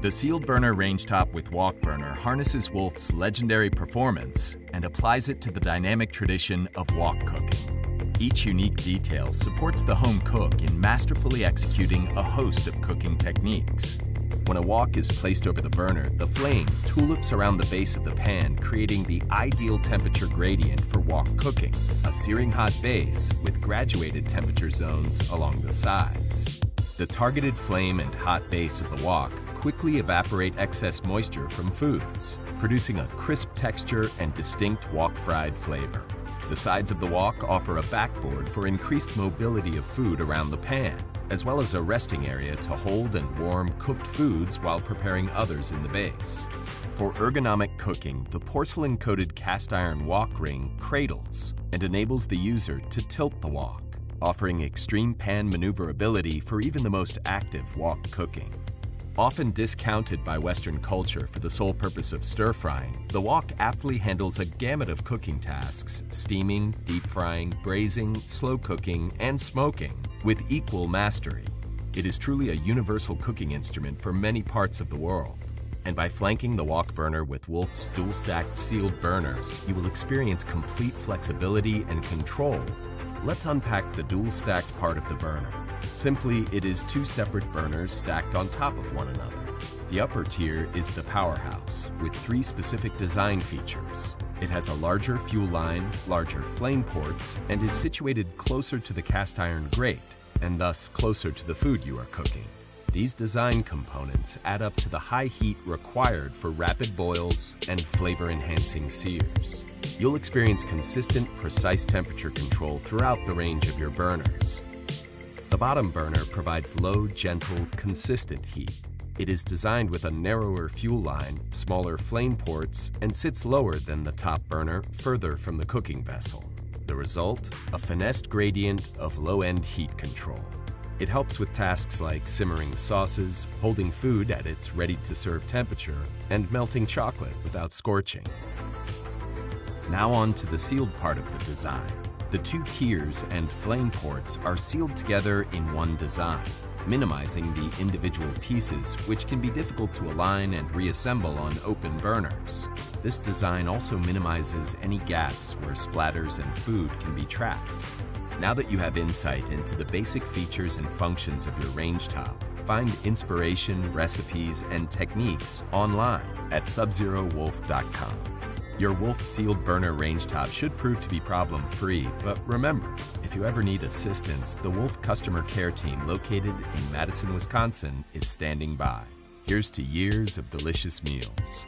The sealed burner rangetop with wok burner harnesses Wolf's legendary performance and applies it to the dynamic tradition of wok cooking. Each unique detail supports the home cook in masterfully executing a host of cooking techniques. When a wok is placed over the burner, the flame tulips around the base of the pan, creating the ideal temperature gradient for wok cooking, a searing hot base with graduated temperature zones along the sides. The targeted flame and hot base of the wok quickly evaporate excess moisture from foods, producing a crisp texture and distinct wok-fried flavor. The sides of the wok offer a backboard for increased mobility of food around the pan, as well as a resting area to hold and warm cooked foods while preparing others in the base. For ergonomic cooking, the porcelain-coated cast iron wok ring cradles and enables the user to tilt the wok, offering extreme pan maneuverability for even the most active wok cooking. Often discounted by Western culture for the sole purpose of stir-frying, the wok aptly handles a gamut of cooking tasks: steaming, deep frying, braising, slow cooking, and smoking, with equal mastery. It is truly a universal cooking instrument for many parts of the world. And by flanking the wok burner with Wolf's dual-stacked sealed burners, you will experience complete flexibility and control. Let's unpack the dual-stacked part of the burner. Simply, it is two separate burners stacked on top of one another. The upper tier is the powerhouse, with three specific design features. It has a larger fuel line, larger flame ports, and is situated closer to the cast iron grate, and thus closer to the food you are cooking. These design components add up to the high heat required for rapid boils and flavor-enhancing sears. You'll experience consistent, precise temperature control throughout the range of your burners. The bottom burner provides low, gentle, consistent heat. It is designed with a narrower fuel line, smaller flame ports, and sits lower than the top burner, further from the cooking vessel. The result? A finessed gradient of low-end heat control. It helps with tasks like simmering sauces, holding food at its ready-to-serve temperature, and melting chocolate without scorching. Now on to the sealed part of the design. The two tiers and flame ports are sealed together in one design, minimizing the individual pieces, which can be difficult to align and reassemble on open burners. This design also minimizes any gaps where splatters and food can be trapped. Now that you have insight into the basic features and functions of your rangetop, find inspiration, recipes, and techniques online at SubzeroWolf.com. Your Wolf sealed burner rangetop should prove to be problem-free, but remember, if you ever need assistance, the Wolf customer care team located in Madison, Wisconsin is standing by. Here's to years of delicious meals.